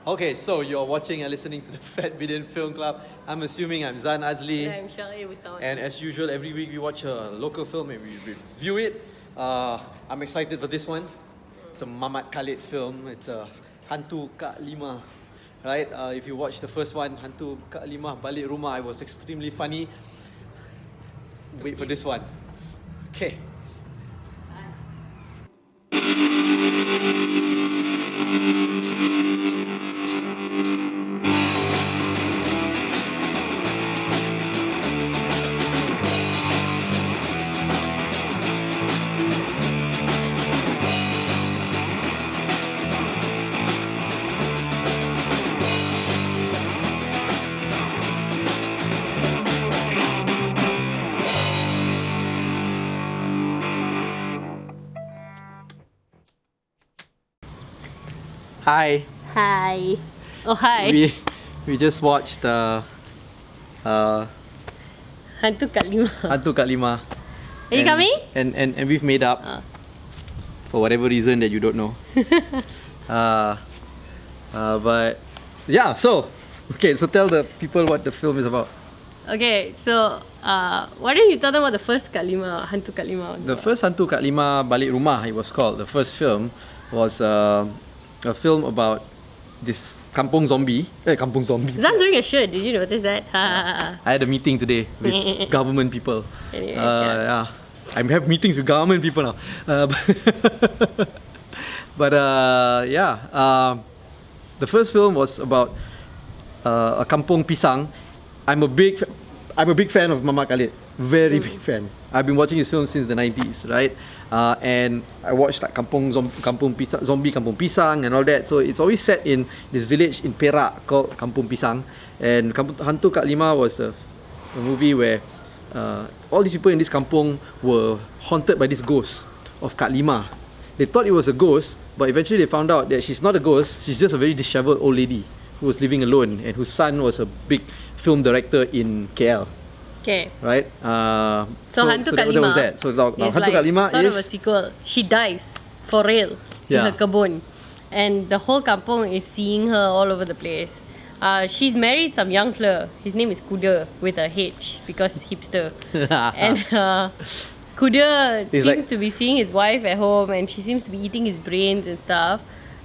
Okay, so you're watching and listening to the Fat Bidin Film Club. I'm assuming I'm Zan Azli. I'm Shirley Wisdom. And as usual, every week we watch a local film and we review it. I'm excited for this one. It's a Mamat Khalid film. It's a Hantu Kak Limah. Right? If you watch the first one, Hantu Kak Limah Balik Rumah, it was extremely funny. Wait for this one. Okay. Hi. Hi. Oh, hi. We just watched Hantu Kak Limah. Hantu Kak Limah. Are you coming? And we've made up for whatever reason that you don't know. But yeah, so tell the people what the film is about. Okay, so why don't you tell them what the first Kak Limah, Hantu Kak Limah was The about? first Hantu Kak Limah Balik Rumah, it was called. The first film was a film about this kampung zombie. Kampung zombie. Zan's wearing a shirt, did you notice that? I had a meeting today with government people. Anyway, yeah. I have meetings with government people now. The first film was about a Kampung Pisang. I'm a big fan of Mamat Khalid. Very big fan. I've been watching his films since the 90s, right? And I watched like Kampung Pisang and all that. So it's always set in this village in Perak called Kampung Pisang. And Hantu Kak Limah was a movie where all these people in this kampung were haunted by this ghost of Kak Limah. They thought it was a ghost, but eventually they found out that she's not a ghost. She's just a very disheveled old lady who was living alone and whose son was a big film director in KL. Okay. Right? So Hantu Kak Limah that was that. So now is Hantu Kak Limah sort is of a sequel. She dies for real in her kebun. And the whole kampung is seeing her all over the place. She's married some young fella. His name is Kuda with a H because hipster. And Kuda seems to be seeing his wife at home and she seems to be eating his brains and stuff.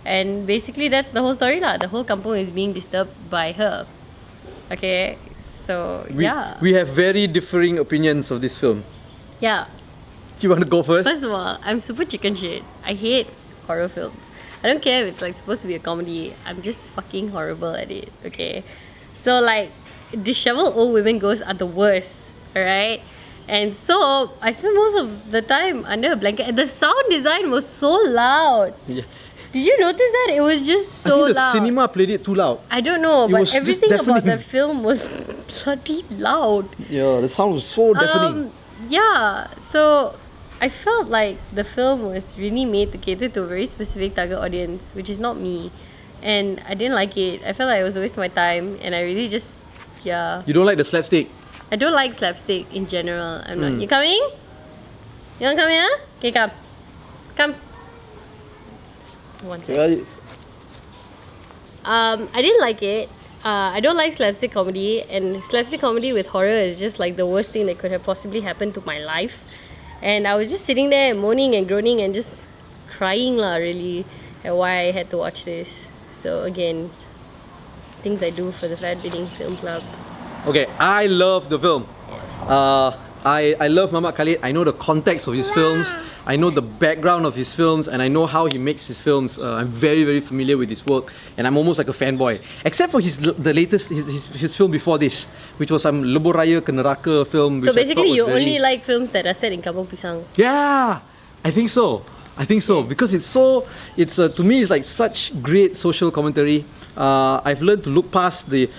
And basically that's the whole story lah. The whole kampung is being disturbed by her. Okay, so yeah. We have very differing opinions of this film. Yeah. Do you want to go first? First of all, I'm super chicken shit. I hate horror films. I don't care if it's like supposed to be a comedy. I'm just fucking horrible at it, okay? So like, disheveled old women ghosts are the worst, alright? And so, I spent most of the time under a blanket and the sound design was so loud. Yeah. Did you notice that? It was just so I think the loud. cinema played it too loud. I don't know, It but was just everything about the deafening. film was bloody loud. Yeah, the sound was so deafening. Yeah, so I felt like the film was really made to cater to a very specific target audience, which is not me. And I didn't like it. I felt like it was a waste of my time and I really just, yeah. You don't like the slapstick? I don't like slapstick in general. I'm not. You coming? You want to come here? Okay, come. Come. One second. I didn't like it. I don't like slapstick comedy, and slapstick comedy with horror is just like the worst thing that could have possibly happened to my life. And I was just sitting there moaning and groaning and just crying lah, really, at why I had to watch this. So again, things I do for the Fat Bidin Film Club. Okay, I love the film. I love Mamat Khalid. I know the context of his films. I know the background of his films, and I know how he makes his films. I'm very, very familiar with his work, and I'm almost like a fanboy. Except for the latest his film before this, which was some Lebuh Raya ke Neraka film. So basically, you only like films that are set in Kampung Pisang. Yeah, I think so. Because it's to me it's like such great social commentary. I've learned to look past the.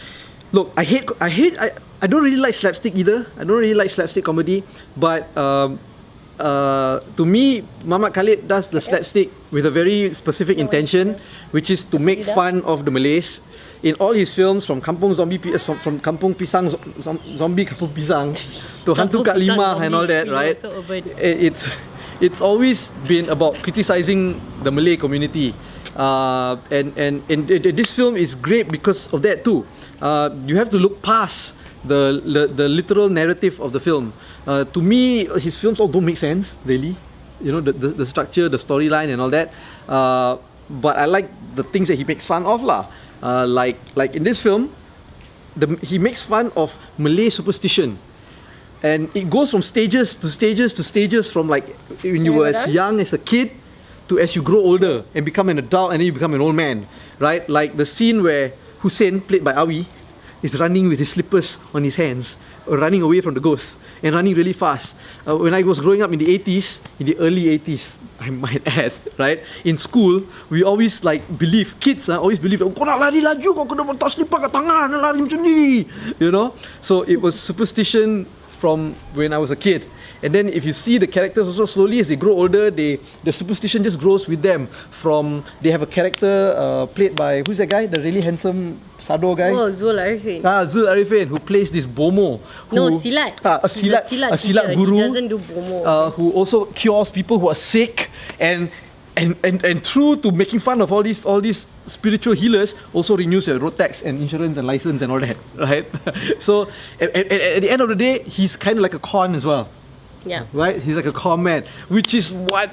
Look, I don't really like slapstick either. I don't really like slapstick comedy, but to me, Mamat Khalid does the slapstick with a very specific intention, which is to make fun of the Malays. In all his films, from Kampung Pisang, Zombie Kampung Pisang, to Hantu Kak Limah and all that, right? So urban. It's always been about criticizing the Malay community. This film is great because of that too. You have to look past the literal narrative of the film. To me, his films all don't make sense really. You know, the structure, the storyline, and all that. But I like the things that he makes fun of lah. Like in this film, he makes fun of Malay superstition, and it goes from stages to stages to stages, from like when you were as young as a kid to as you grow older and become an adult, and then you become an old man, right? Like the scene where Hussein, played by Awi, is running with his slippers on his hands, running away from the ghost, and running really fast. When I was growing up in the 80s, in the early 80s, I might add, right? In school, we always like believe, kids always believe, oh, kau nak lari laju, kau kena letak slipper kat tangan, nak lari macam ni, you know? So it was superstition from when I was a kid. And then if you see the characters also, slowly as they grow older, the superstition just grows with them. From, they have a character played by, who's that guy? The really handsome Sado guy? Oh, Zul Arifin. Zul Arifin, who plays this Bomo. No, Silat. A Silat guru. He doesn't do Bomo. Who also cures people who are sick, and through to making fun of all these spiritual healers, also renews your road tax and insurance and license and all that, right? So at the end of the day, he's kind of like a con as well. Yeah. Right? He's like a con man, which is what,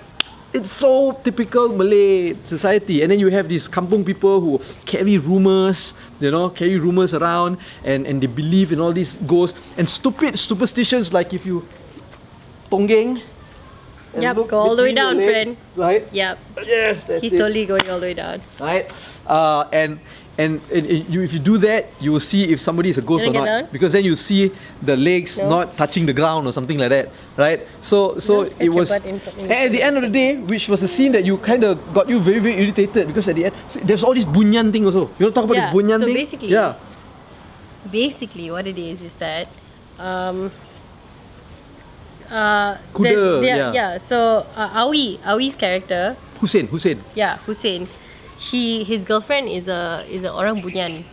it's so typical Malay society. And then you have these kampung people who carry rumours, around, and they believe in all these ghosts and stupid superstitions, like if you tonggeng. Yep, go all the way down, friend. Right? Yep. Yes, that's He's it. totally going all the way down. Right? And if you do that, you will see if somebody is a ghost or Can I get not. down? Because then you see the legs not touching the ground or something like that, right? So Don't it was. scratch your And butt in at the end of the day, which was a scene that you kind of got you very, very irritated, because at the end there's all this bunyan thing also. You want to talk about Yeah, this bunyan so thing? basically what it is that Kuda, so Awi's character, Hussein. Hussein, his girlfriend is a orang bunyan,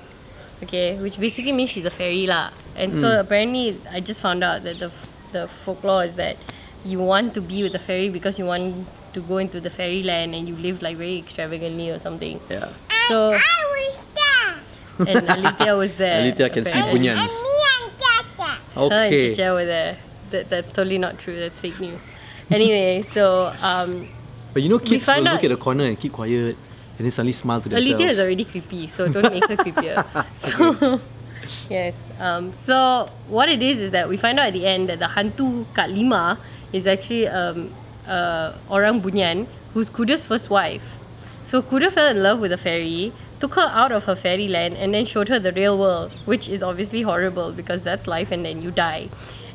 okay, which basically means she's a fairy lah. And so apparently I just found out that the folklore is that you want to be with the fairy because you want to go into the fairyland and you live like very extravagantly or something. Yeah. So I was there. and Alithia was there. Alithia can see apparently. bunyans. And me and Tata. Her and Okay. Chicha were there. That's totally not true. That's fake news. Anyway, so But you know, kids will found look out- at the corner and keep quiet, and then suddenly smile to themselves. Alithia is already creepy, so don't make her creepier. So yes. So what it is that we find out at the end that the Hantu Kak Limah is actually orang bunyan who's Kuda's first wife. So Kuda fell in love with a fairy, took her out of her fairyland, and then showed her the real world, which is obviously horrible because that's life and then you die.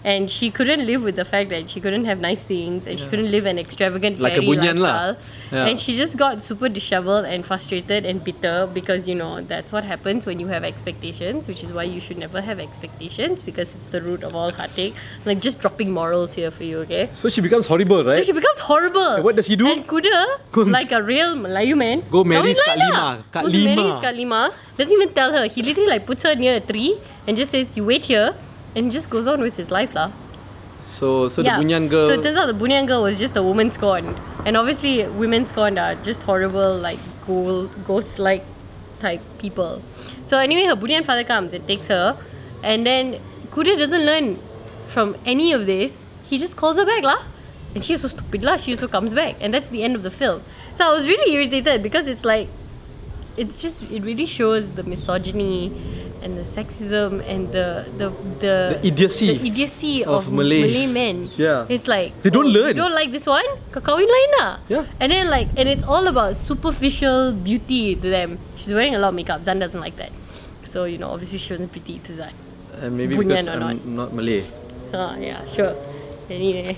And she couldn't live with the fact that she couldn't have nice things and she couldn't live an extravagant Like a fairy bunyan lah. lifestyle. Yeah. And she just got super disheveled and frustrated and bitter because, you know, that's what happens when you have expectations, which is why you should never have expectations because it's the root of all heartache. Like, just dropping morals here for you, okay? So she becomes horrible, right? So she becomes horrible. And what does he do? And Kuda, Go- like a real Melayu man, Go marry kahwin Kak lain Limah. lah. Kak Goes to marry Limah. Kak Limah. Doesn't even tell her. He literally like puts her near a tree and just says, "You wait here," and just goes on with his life lah. So the bunyan girl. So it turns out the bunyan girl was just a woman scorned, and obviously women scorned are just horrible, like ghost-like type people. So anyway, her bunyan father comes and takes her, and then Kuda doesn't learn from any of this. He just calls her back lah, and she is so stupid lah. She also comes back, and that's the end of the film. So I was really irritated because it's like, it really shows the misogyny and the sexism and the idiocy of Malays. Malay men. Yeah. It's like, They don't learn. You don't like this one? Kau kahwin lain lah. Yeah. And then and it's all about superficial beauty to them. She's wearing a lot of makeup. Zan doesn't like that. So, you know, obviously she wasn't pretty to Zan. And maybe bunyan because or I'm not Malay. Yeah, sure. Anyway,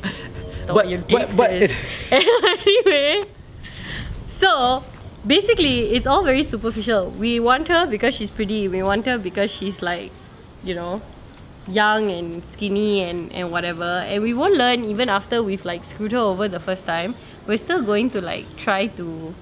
stop But- what your dick but- says. Anyway, so basically it's all very superficial. We want her because she's pretty. We want her because she's like, you know, young and skinny and whatever. And we won't learn even after we've like screwed her over the first time. We're still going to like try to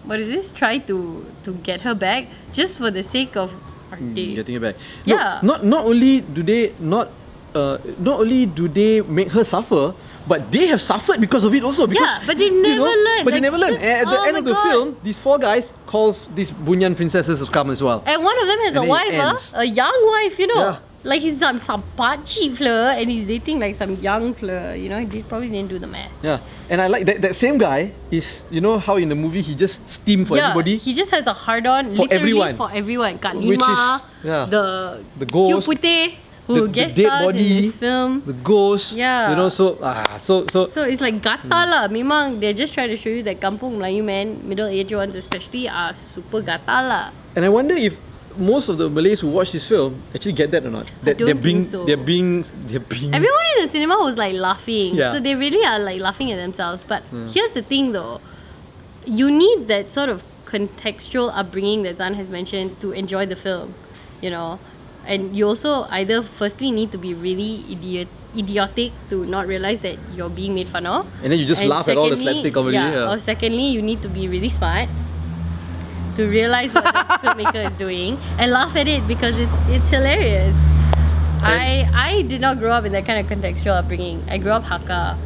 what is this? Try to get her back just for the sake of our day. Getting it back. Yeah. No, not only do they not not only do they make her suffer, but they have suffered because of it also. Because, Yeah, but they never learn. But they Like, never learn. just- And at the oh end my of the God. film, these 4 guys calls these Bunyan princesses to come as well. And one of them has And a then it wife, ends. a young wife, you know. Yeah. Like he's some pakcik fella and he's dating like some young fella, you know. He probably didn't do the math. Yeah, and I like that same guy is, you know how in the movie he just steam for everybody. He just has a hard on For literally everyone. for everyone. Kak Which is- Limah, yeah. the ghost, Cute Putih who the guest dead stars body, in this film. the ghost. Yeah. You know, so So it's like gata lah. Memang they're just trying to show you that Kampung Melayu men, middle-aged ones especially, are super gata lah. And I wonder if most of the Malays who watch this film actually get that or not. That don't think so. They're being. Everyone in the cinema was like laughing. Yeah. So they really are like laughing at themselves. But here's the thing though. You need that sort of contextual upbringing that Zan has mentioned to enjoy the film. You know? And you also either firstly need to be really idiotic to not realize that you're being made fun of. And then you just laugh at all the slapstick comedy. Or secondly, you need to be really smart to realize what the filmmaker is doing and laugh at it because it's hilarious. I did not grow up in that kind of contextual upbringing. I grew up Hakka,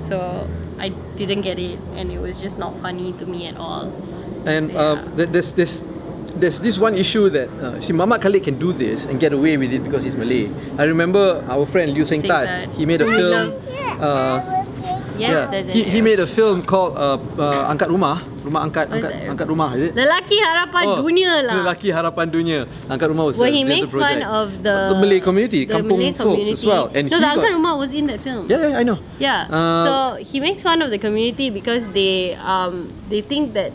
so I didn't get it, and it was just not funny to me at all. And Yeah. there's this one issue that see, Mamat Khalid can do this and get away with it because he's Malay. I remember our friend Liu Seng Seng Tat. Tat. He made a I film. love- Yes, there's an He made a film called Angkat Rumah. Angkat What is that? Angkat Rumah, is it? Lelaki Harapan Dunia lah. Lelaki Harapan Dunia. Angkat Rumah was Where the he makes fun project. of the Malay community, the Kampung Malay folks community. as well. And No, he the got- Angkat Rumah was in that film. Yeah, I know. Yeah. So he makes fun of the community because they think that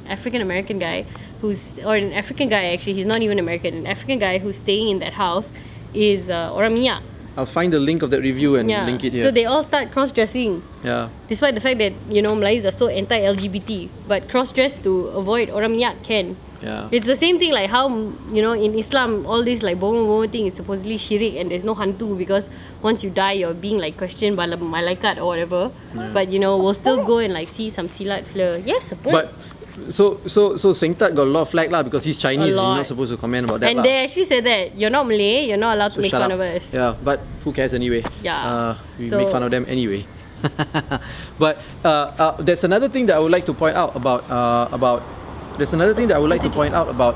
African American guy or an African guy actually, he's not even American, an African guy who's staying in that house is orang Minyak. I'll find the link of that review and Yeah. link it here. So they all start cross-dressing. Yeah. Despite the fact that, you know, Malays are so anti-LGBT, but cross-dress to avoid orang Minyak can. Yeah. It's the same thing like how, you know, in Islam, all this like bomo thing is supposedly shirik and there's no hantu because once you die, you're being like questioned by malaikat or whatever. But, you know, we'll still go and like see some silat fleur. Yes, apa? But so Seng Tat got a lot of flag lah because he's Chinese and you're lot. not supposed to comment about that And lah. they actually said that you're not Malay, you're not allowed to So make shut fun up. of us. Yeah, but who cares anyway? Yeah. We So- make fun of them anyway. But there's another thing that I would like to point out about There's another thing that I would like to point out about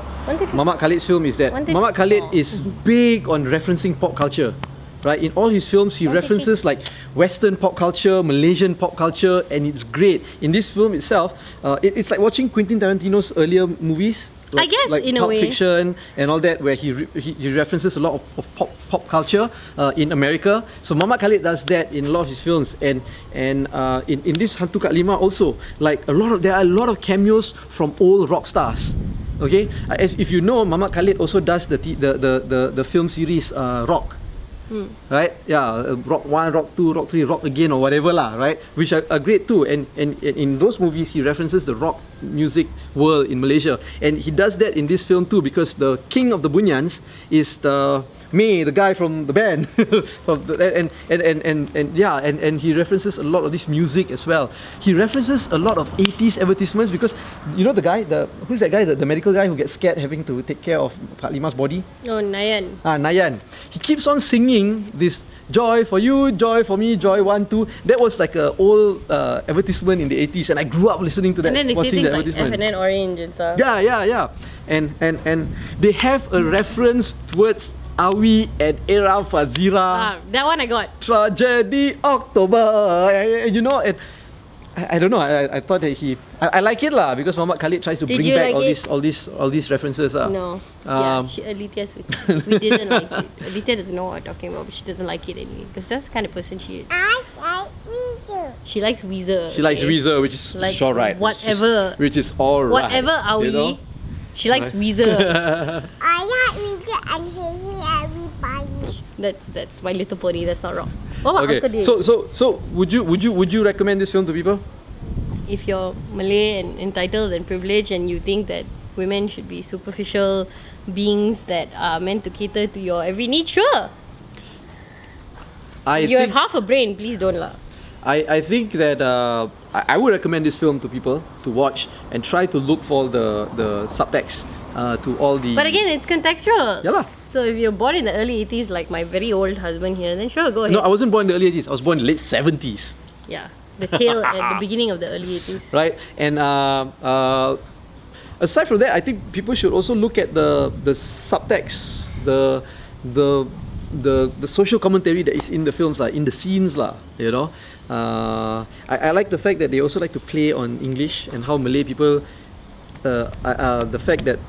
Mamat Khalid's film is that Mamat Khalid is big on referencing pop culture. Right, in all his films, he references like Western pop culture, Malaysian pop culture, and it's great. In this film itself, it's like watching Quentin Tarantino's earlier movies. I guess, like in a Pulp way. Fiction and all that, where he references a lot of pop culture in America. So Mamat Khalid does that in a lot of his films, and in this Hantu Kak Limah also, like there are a lot of cameos from old rock stars. Okay, if you know, Mamat Khalid also does the film series Rock. Right? Yeah, Rock 1, Rock 2, Rock 3, Rock Again or whatever lah, right? Which are great too. And in those movies he references the rock music world in Malaysia. And he does that in this film too because the king of the Bunyans is the guy from the band. and he references a lot of this music as well. He references a lot of 80s advertisements because you know who's that guy, the medical guy who gets scared having to take care of Kak Limah's body? Oh, Nayan. Nayan. He keeps on singing this joy for you, joy for me, joy 1, 2. That was like an old advertisement in the 80s, and I grew up listening to that, And then they say watching things the like advertisement. FNN Orange and stuff. Yeah. And they have a reference towards Awi and Era Fazira. That one I got. Tragedy October. You know, and I don't know. I thought that I like it lah because Mamat Khalid tries to Did bring you back like all these references. No. Alitia's with me. We didn't like it. Alitia doesn't know what I'm talking about, but she doesn't like it anyway. Because that's the kind of person she is. I like Weezer. She likes Weezer. She likes okay? Weezer, which is Like, alright. whatever. Which is alright. Whatever Awi, you know? she likes Weezer. I like Weezer and hating everybody. That's My Little Pony. That's not wrong. What about Uncle Okay. Dave? So would you recommend this film to people? If you're Malay and entitled and privileged and you think that women should be superficial beings that are meant to cater to your every need, sure. You have half a brain, please don't lah. I think that I would recommend this film to people to watch and try to look for the subtext to all the. But again, it's contextual. Yeah lah. So if you're born in the early 80s, like my very old husband here, then sure, go ahead. No, I wasn't born in the early 80s. I was born in the late 70s. Yeah, the tail at the beginning of the early 80s. Right? And aside from that, I think people should also look at the subtext, the social commentary that is in the films, in the scenes, you know. I like the fact that they also like to play on English and how Malay people, the fact that,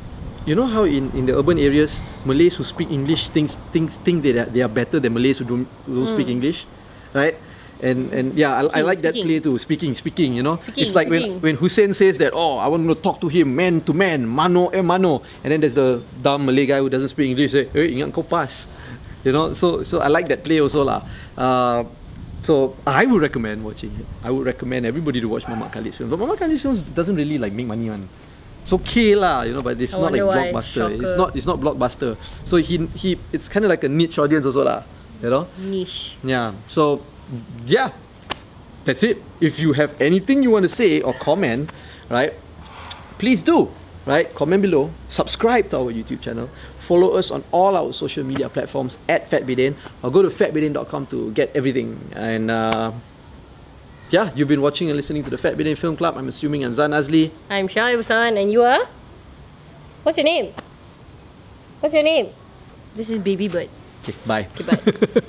you know how in the urban areas, Malays who speak English think that they are better than Malays who don't speak English, right? And yeah, I like that play too. Speaking, you know. It's like when Hussein says that, oh, I want to talk to him man to man, mano mano, and then there's the dumb Malay guy who doesn't speak English say, hey, ingat kau pas, you know. So I like that play also lah. So I would recommend watching it. I would recommend everybody to watch Mamat Khalid's films. But Mamat Khalid's films doesn't really like make money one. It's okay lah, you know, but it's not like blockbuster. It's not blockbuster. So he it's kind of like a niche audience also lah, you know. Niche. Yeah. So yeah, that's it. If you have anything you want to say or comment, right, please do. Right, comment below. Subscribe to our YouTube channel. Follow us on all our social media platforms at Bidin, or go to fatbidin.com to get everything. And yeah, you've been watching and listening to the Fat Bidin Film Club. I'm assuming I'm Zan Azli. I'm Shah Hassan, and you are? What's your name? What's your name? This is Baby Bird. Okay, bye. Okay, bye.